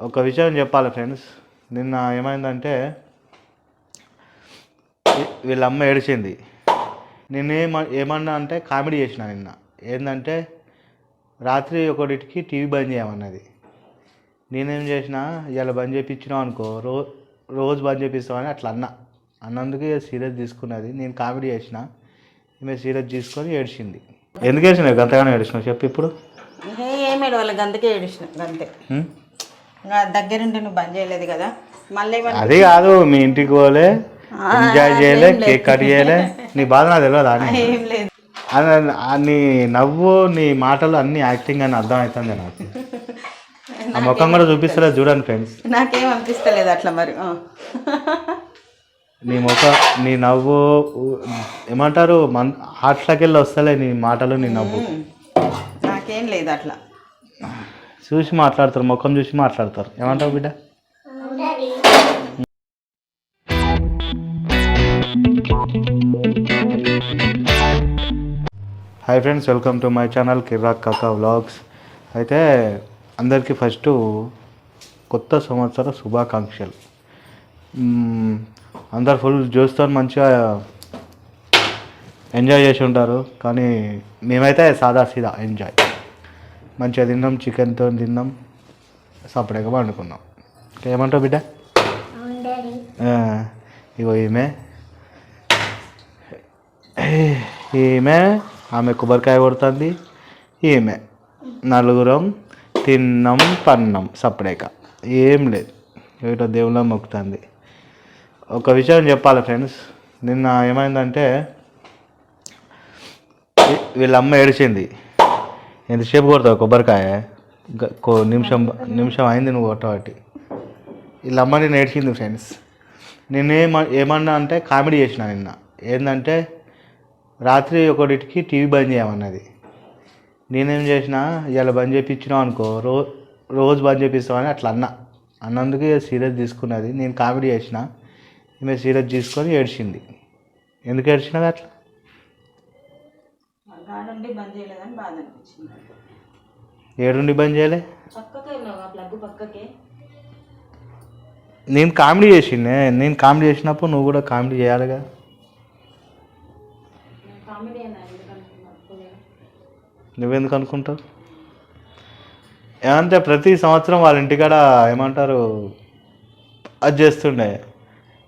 ఒక విషయం చెప్పాలి ఫ్రెండ్స్. నిన్న ఏమైందంటే వీళ్ళ అమ్మ ఏడిచింది. ఏమన్నా అంటే కామెడీ చేసిన నిన్న. ఏంటంటే రాత్రి 1కి టీవీ బంద్ చేయమన్నది. నేనేం చేసిన, ఇలా బంద్ చేయించినావు అనుకో, రోజు బంద్ చేపిస్తామని అట్లా అన్నందుకు సీరియస్ తీసుకున్నది. నేను కామెడీ చేసిన, ఈమె సీరియస్ తీసుకొని ఏడిచింది. ఎందుకు ఏడిచినావు గంతగానే ఏడిచినావు చెప్పు. ఇప్పుడు ఏమేడు వాళ్ళకి గంతకే ఏడిచిన గంతే. దగ్గరుండి నువ్వు బంద్ చేయలేదు కదా మళ్ళీ. అది కాదు, మీ ఇంటికి పోలే, ఎంజాయ్ చేయలే, కేక్ కట్ చేయలే, నీ బాధ నాకు తెలియదు. ఏం లేదు, నీ నవ్వు, నీ మాటలు అన్ని యాక్టింగ్ అని అర్థం అవుతుంది నాకు. ఆ ముఖం కూడా చూపిస్తలేదు చూడండి ఫ్రెండ్స్. నాకేం అనిపిస్తలేదు అట్లా. మరి నీ ముఖం, నీ నవ్వు ఏమంటారు, హార్ట్లోకి వెళ్ళి వస్తలే నీ మాటలు, నీ నవ్వు. నాకేం లేదు అట్లా. చూసి మాట్లాడతారు, ముఖం చూసి మాట్లాడతారు. ఏమంటావు బిడ్డ? Hi friends, welcome to my channel Kiraak Kaka vlogs. అయితే అందరికీ ఫస్ట్ కొత్త సంవత్సర శుభాకాంక్షలు. అందరు ఫుల్ చూస్తాను, మంచిగా ఎంజాయ్ చేసి ఉంటారు. కానీ మేమైతే సాదా సీదా ఎంజాయ్. మంచిగా తిన్నాం, చికెన్తో తిన్నాం, సపరేట్గా వండుకున్నాం. ఏమంటావు బిడ్డ? ఇగో ఈమె ఆమె కొబ్బరికాయ కొడుతుంది, ఈమె నలుగురం తిన్నాం, పన్నాం సపరేట్గా. ఏం లేదు, ఏటో దేవుళ్ళ మొక్కుతుంది. ఒక విషయం చెప్పాలి ఫ్రెండ్స్. నిన్న ఏమైందంటే వీళ్ళ అమ్మ ఏడిచింది. ఎంతసేపు కొడతావు కొబ్బరికాయ? నిమిషం అయింది నువ్వు కొట్టబట్టి. వీళ్ళ అమ్మ నేను ఏడ్చింది ఫ్రెండ్స్. ఏమన్నా అంటే కామెడీ చేసిన నిన్న. ఏంటంటే రాత్రి 1కి టీవీ బంద్ చేయమన్నది. నేనేం చేసిన, ఇలా బంద్ చేయించినావు అనుకో, రోజు బంద్ చేపిస్తామని అట్లా అన్నందుకు సీరియస్ తీసుకున్నది. నేను కామెడీ చేసిన, ఈమె సీరియస్ తీసుకొని ఏడ్చింది. ఎందుకు ఏడ్చినది అట్లా? ఏడుండి బంద్ చేయలే? నేను కామెడీ చేసిండే. నేను కామెడీ చేసినప్పుడు నువ్వు కూడా కామెడీ చేయాలిగా. నువ్వెందుకు అనుకుంటావు? ఏమంటే ప్రతి సంవత్సరం వాళ్ళ ఇంటికాడ ఏమంటారు అది చేస్తుండే,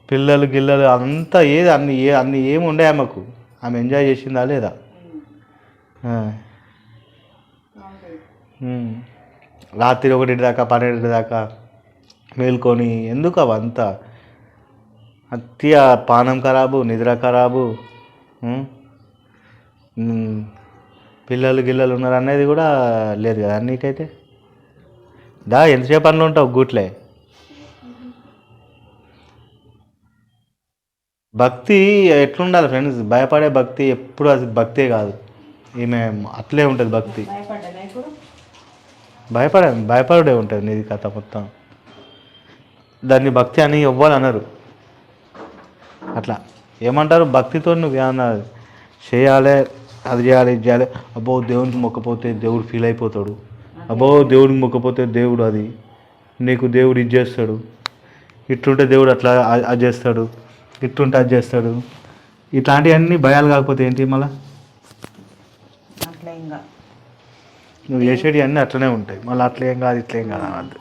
పిల్లలు గిల్లలు అంతా ఏది అన్ని ఏమి ఉండే ఆమెకు. ఆమె ఎంజాయ్ చేసిందా లేదా? రాత్రి 1 దాకా 12 దాకా మేల్కొని ఎందుకు అవంతా? అతి పానం ఖరాబు, నిద్ర ఖరాబు, పిల్లలు గిల్లలు ఉన్నారు అనేది కూడా లేదు కదా నీకైతే. ఎంతసేపు పనులు ఉంటావు గూట్లే. భక్తి ఎట్లుండాలి ఫ్రెండ్స్? భయపడే భక్తి ఎప్పుడు అది భక్తే కాదు. ఈమె అట్లే ఉంటుంది భక్తి. భయపడే ఉంటుంది నీది కథ మొత్తం. దాన్ని భక్తి అని ఎవ్వరు అనరు. అట్లా ఏమంటారు, భక్తితో నువ్వు ఏమన్నా చేయాలి, అది చేయాలి, ఇది చేయాలి. అబ్బో దేవునికి మొక్కపోతే దేవుడు ఫీల్ అయిపోతాడు, అబ్బో దేవుడికి మొక్కపోతే దేవుడు అది నీకు దేవుడు ఇది చేస్తాడు, ఇట్లుంటే దేవుడు అట్లా అది చేస్తాడు, ఇట్లుంటే అది చేస్తాడు. ఇట్లాంటివన్నీ భయాలు కాకపోతే ఏంటి మళ్ళా? నువ్వు చేసేటి అన్నీ అట్లనే ఉంటాయి. మళ్ళీ అట్లేం కాదు, ఇట్లేం కాదు అన్నది.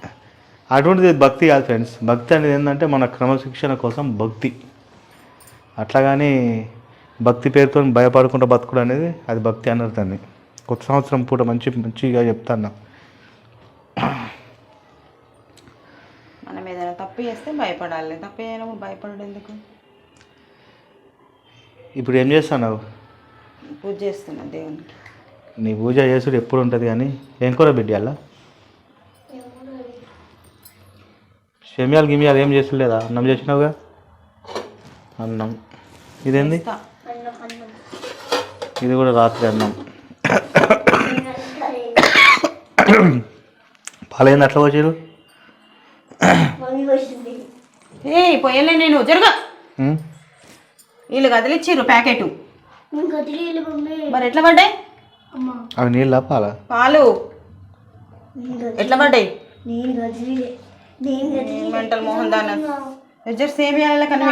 అటువంటిది భక్తి కాదు ఫ్రెండ్స్. భక్తి అనేది ఏంటంటే మన క్రమశిక్షణ కోసం భక్తి. అట్లాగాని భక్తి పేరుతో భయపడకుండా బతుకుడు అనేది అది భక్తి అన్నారు. దాన్ని కొత్త సంవత్సరం పూట మంచిగా చెప్తాను. మనం ఏదైనా తప్పు చేస్తే భయపడాలి, తప్పు చేయడం భయపడడం ఎందుకు? ఇప్పుడు ఏం చేస్తున్నావు? పూజ చేస్తున్నా దేవునికి. నీ పూజ చేసుడు ఎప్పుడు ఉంటుంది. కానీ ఏం కూర బిడ్డ? షమియాలు గిమియాలు ఏం చేస్తలేదా? అన్నం చేసినావుగా. అన్నం ఇదేంది? ఇది కూడా రాత్రి అన్నం. పాలైంది అట్లా వచ్చారు. పోయలే నేను జరుగా. వీళ్ళు కదిలిచ్చిర్రు ప్యాకెట్. మరి ఎట్లా పడ్డాయి అవి? నీళ్ళ పాల? పాలు ఎట్లా పడ్డాయి? మెంటల్ మోహన్ దాన జర సేమ్ చేయాలి కన్నా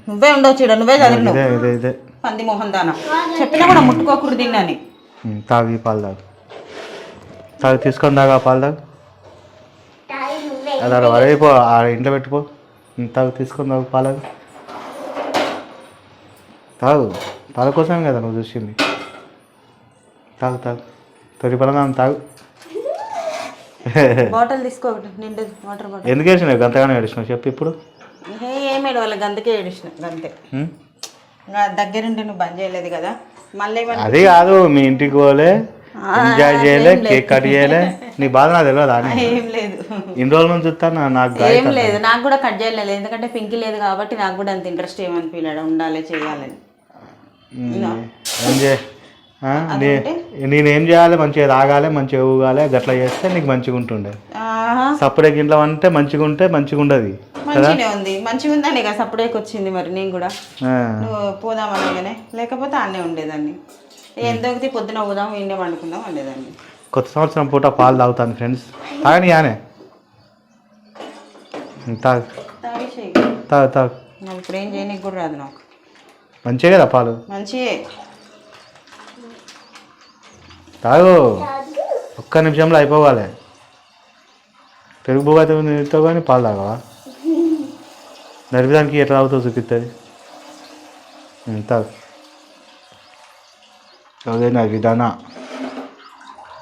నువ్వే ఉండొచ్చు ఈడ, నువ్వే చదివినావు ఇదే ఇదే ఇదే పంది మోహన్ దాన. చెప్పినా కూడా ముట్టుకోకూడదు తిన్నాని. తాగు ఈ పాలు తాగు, తాగు తీసుకొని తాగు ఆ పాలు తాగు. అది అలా వరైపో ఆ ఇంట్లో పెట్టుకో. తాగు తీసుకొని తాగు పాలు తాగు. పాల కోసమే కదా నువ్వు చూసింది. తాగు తాగు తొలి పడదాం తాగు. బాటిల్ తీసుకో నిండు వాటర్ బాటిల్. ఎందుకు వేసినావు గంతగానే ఏడిసినావు చెప్పు ఇప్పుడు. ఏం ఏడవాలి గంతకే ఏడిసిన గంతే. దగ్గరుండి నువ్వు బంద్ చేయలేదు కదా మళ్ళీ. అది కాదు మీ ఇంటికి పోలే, ఎంజాయ్ చేయలే, కేక్ కట్ చేయలే, నీ బాధ నాకు తెలియదు అని. ఏం లేదు, ఇన్ని రోజుల నుంచి చూస్తాను నాకు ఏం లేదు. నాకు కూడా కట్ చేయలేదు ఎందుకంటే పింకి లేదు కాబట్టి నాకు కూడా అంత ఇంట్రెస్ట్ ఏమనిపించడం ఉండాలి చేయాలని. ఎంజాయ్ నేనేం చేయాలి, మంచిగా తాగాలి, మంచిగా ఊగాలి, గట్లా చేస్తే నీకు మంచిగా ఉంటుండే. సపరేట్ ఇంట్లో అంటే మంచిగా ఉంటే మంచిగా ఉండదు. మంచిగానే ఉంది, మంచిగా ఉందండి ఇక సపరేట్ వచ్చింది. మరి నేను కూడా నువ్వు పోదామనగానే లేకపోతే అన్నే ఉండేదాన్ని. ఎంతోకి పొద్దున పోదాం ఇండే వండుకుందాం ఉండేదాన్ని. కొత్త సంవత్సరం పూట పాలు తాగుతాను ఫ్రెండ్స్. తాగని యానే తాగు తాగేసేయి. తాగు తాగు. ఇప్పుడు ఏం చేయనీకి కూడా రాదు నాకు. మంచిగా కదా పాలు, మంచియే. తాగు. ఒక్క నిమిషంలో అయిపోవాలి. పెరుగు బువ్వతో కానీ పాలు తాగవా? నడిపిదానికి ఎట్లా తాగుతావు చూపిస్తుంది. తాగు. అదే నా విధాన.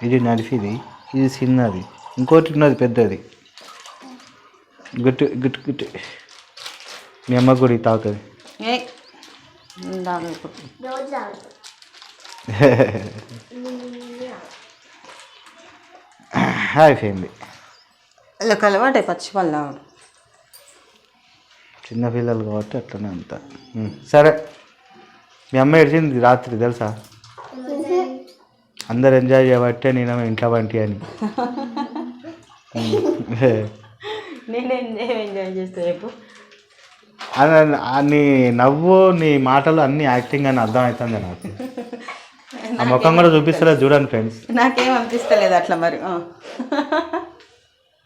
ఇది నడిపిది, ఇది చిన్నది, ఇంకోటి ఉన్నది పెద్దది. గుట్టు గుట్టు గుట్టు. మీ అమ్మ కూడా ఇది తాగుతుంది. అయిపోయింది. ఇలా కలవాటే పచ్చి పళ్ళు తాగడం. చిన్నపిల్లలు కాబట్టి అట్లనే అంతా. సరే, మీ అమ్మ ఏడ్చింది రాత్రి తెలుసా? అందరు ఎంజాయ్ చేయబట్టే నేను ఇంట్లో వంటి అని. నేను ఎంజాయ్ చేస్తే రేపు నీ నవ్వు, నీ మాటలు అన్నీ యాక్టింగ్ అని అర్థం అవుతుంది నాకు. ఆ ముఖం కూడా చూపిస్తలేదు చూడండి ఫ్రెండ్స్. నాకేం అనిపిస్తలేదు అట్లా. మరి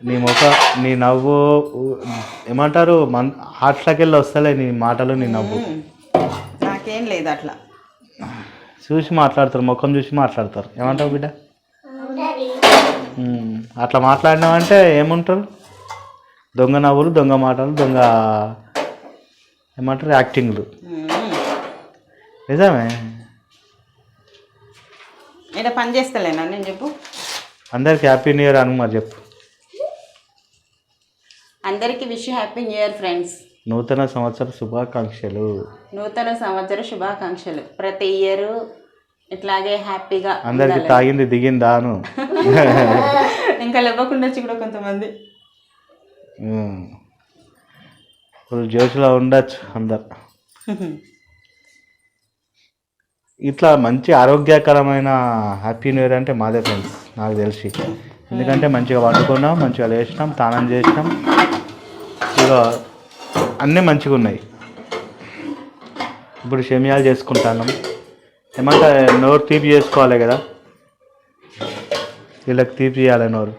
నీ ముఖం, నీ నవ్వు ఏమంటారు హార్ట్లోకి వెళ్ళి వస్తలే నీ మాటలు, నీ నవ్వు. నాకేం లేదు అట్లా. చూసి మాట్లాడతారు, ముఖం చూసి మాట్లాడతారు. ఏమంటావు బిడ్డ? అట్లా మాట్లాడినామంటే ఏముంటారు? దొంగ నవ్వులు, దొంగ మాటలు, దొంగ ఏమంటారు యాక్టింగ్లు. నిజమే. ఇక్కడ పని చేస్తలేనా నేను? చెప్పు. అందరికి హ్యాపీ న్యూ ఇయర్ అను మరి చెప్పు. అందరికి wish happy new year friends. నూతన సంవత్సర శుభాకాంక్షలు. నూతన సంవత్సర శుభాకాంక్షలు. ప్రతి ఇయర్ ఇట్లాగే హ్యాపీగా అందరికి తాగింది దిగిందాను. ఇంకా లేవకుండా వచ్చి కూడా కొంతమంది ఫుల్ జోష్లో ఉండొచ్చు అందరు. ఇట్లా మంచి ఆరోగ్యకరమైన హ్యాపీ న్యూ ఇయర్ అంటే మాదే ఫ్రెండ్స్ నాకు తెలిసి. ఎందుకంటే మంచిగా వండుకున్నాం, మంచిగా లేచినాం, స్నానం చేసినాం, ఇక అన్నీ మంచిగా ఉన్నాయి. ఇప్పుడు షమియాలు చేసుకుంటాను. ఏమంటే నోరు తీపి చేసుకోవాలి కదా, వీళ్ళకి తీపి చేయాలి నోరు.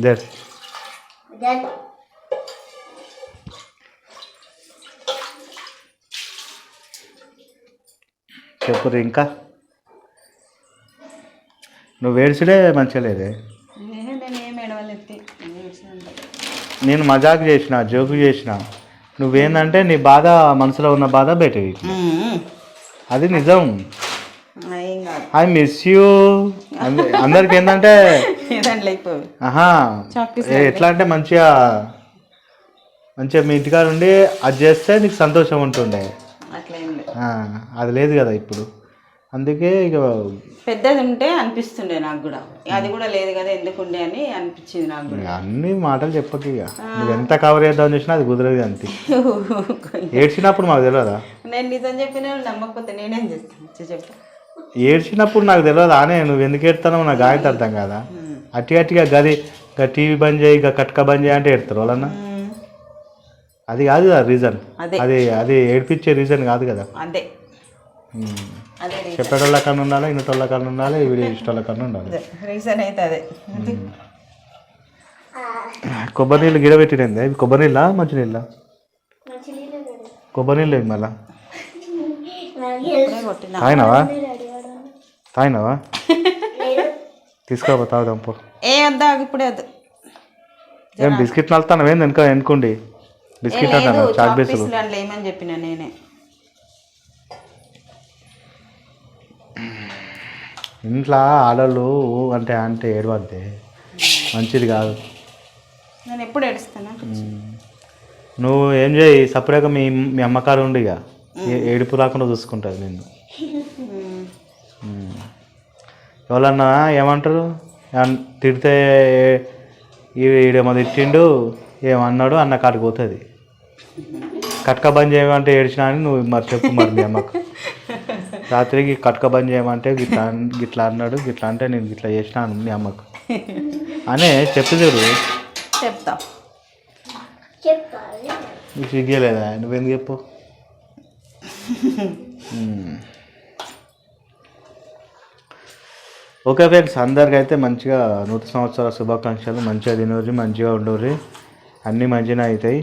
జర్ చెప్పురు ఇంకా. నువ్వు ఏడ్చుడే మంచిగా లేదే. నేను మజాక్ చేసిన, జోకు చేసిన. నువ్వేందంటే నీ బాధ, మనసులో ఉన్న బాధ బయటది. అది నిజం. I miss you. అందరికి ఏంటంటే ఎట్లా అంటే మంచిగా మంచిగా మీ ఇంటికాడ ఉండి అది చేస్తే నీకు సంతోషం ఉంటుండే. అది లేదు కదా ఇప్పుడు. అందుకే ఇక పెద్దది ఉంటే అనిపిస్తుండే నాకు కూడా. అది కూడా లేదు కదా, ఎందుకుండే అని అనిపించింది నాకు కూడా. అన్ని మాటలు చెప్పక ఇక నువ్వు ఎంత కవర్ చేద్దామని చూసినా అది కుదరదు. అంతే. ఏడ్చినప్పుడు మాకు తెలియదా? నేను నిజం చెప్పిన నమ్మకపోతే నేనేం చేస్తాను చెప్పు. ఏడ్చినప్పుడు నాకు తెలియదు ఆనే నువ్వు ఎందుకు ఏడుతానో నాకు గాయత అర్థం కదా. అట్టి గట్టిగా గది టీవీ బంద్ చేయి, కట్క బంద్ చేయి అంటే ఏడుతారు వాళ్ళన్నా. అది కాదు కదా రీజన్. అది అది ఏడిపించే రీజన్ కాదు కదా. అదే అదే రీజన్. చెప్పేటోళ్ళ కన్నా ఉండాలి, ఇన్నటోళ్ళ కన్నా ఉండాలి, వీడియో ఇష్టోళ్ళ కన్నా ఉండాలి. అదే రీజన్ అయితే అదే. కొబ్బరి నీళ్ళు గిడబెట్టింది. ఇవి కొబ్బరి నీళ్ళ మంచి నీళ్ళ? కొబ్బరి నీళ్ళు ఏమి మళ్ళా తాగినావా? తాగినావా? తీసుకోబో తాగుదాం పో. ఏ వద్దా ఇప్పుడే వద్దు. ఏం బిస్కెట్ నలుతాను ఏంది వెనక ఎనుకోండి? బిస్కెట్ అంటాను చాక్ బేసులు అందులో ఏమని చెప్పిన నేనే. ఇంట్లో ఆడవాళ్ళు అంటే అంటే ఏడవద్దే, మంచిది కాదు. నేను ఎప్పుడు ఏడుస్తాను. నువ్వు ఏం చేయి సపరేట్గా మీ మీ అమ్మకారు ఉండి ఇక ఏడుపు రాకుండా చూసుకుంటుంది నిన్ను. ఎవరన్నా ఏమంటారు, తిడితే ఈడేమో తిట్టిండు ఏమన్నాడు అన్న కాడికి పోతుంది. కట్క బంద్ చేయమంటే ఏడ్చినా అని నువ్వు మరి చెప్పు మరి మీ అమ్మకు. రాత్రికి కట్క బంద్ చేయమంటే గిట్లా గిట్లా అన్నాడు, గిట్లా అంటే నేను గిట్లా చేసినాను మీ అమ్మకు అనే చెప్పు చూడు. చెప్తా. నీకు సిగ్గేలేదా? నువ్వెందుకు చెప్పు. ఓకే ఫ్రెండ్స్, అందరికి అయితే మంచిగా నూతన సంవత్సరాల శుభాకాంక్షలు. మంచిగా తినరు, మంచిగా ఉండరు, అన్నీ మంచిగా అవుతాయి.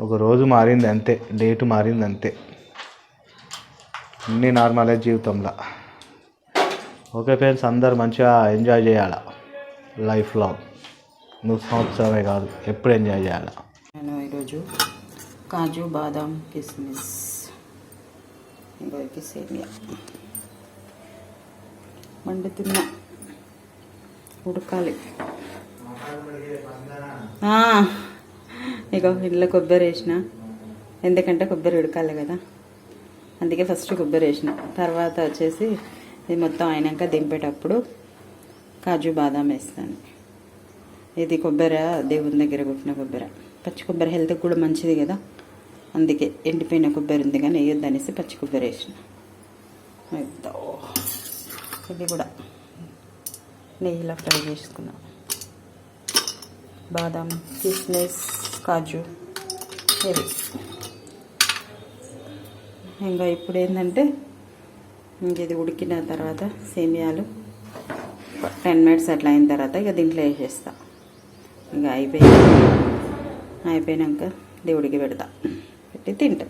ఒక రోజు మారింది అంతే, డేటు మారింది అంతే, అన్నీ నార్మలే జీవితంలో. ఓకే ఫ్రెండ్స్, అందరు మంచిగా ఎంజాయ్ చేయాలి లైఫ్లో. నూతన సంవత్సరమే కాదు, ఎప్పుడు ఎంజాయ్ చేయాలి. నేను ఈరోజు కాజు బాదాం కిస్మిస్ ఇంకొక సేమియా వండుతున్నా, ఉడకాలి. ఇక ఇంట్లో కొబ్బరి వేసిన, ఎందుకంటే కొబ్బరి ఉడకాలి కదా, అందుకే ఫస్ట్ కొబ్బరి వేసిన. తర్వాత వచ్చేసి ఇది మొత్తం అయినాక దింపేటప్పుడు కాజు బాదాం వేస్తాను. ఇది కొబ్బరి దేవుని దగ్గర కొట్టిన కొబ్బరి, పచ్చి కొబ్బరి హెల్త్కి కూడా మంచిది కదా, అందుకే ఎండిపోయిన కొబ్బరి ఉంది కానీ వేయొద్దు అనేసి పచ్చి కొబ్బరి వేసిన. ఇది కూడా నెయ్యిలో ఫ్రై చేసుకున్నాం. బాదాం, కిస్మిస్, కాజు ఇవి. ఇంకా ఇప్పుడు ఏంటంటే ఇది ఉడికిన తర్వాత సేమియాలు 10 minutes అట్లా అయిన తర్వాత ఇక దీంట్లో వేసేస్తా. ఇంకా అయిపోయినాక దేవుడికి పెడతా, పెట్టి తింటా.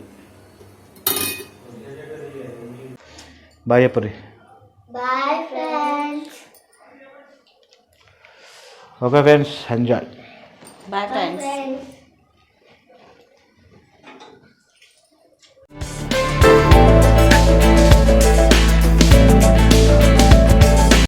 బాయ్ చెప్పరి. Bye friends. Okay friends, enjoy. Bye friends.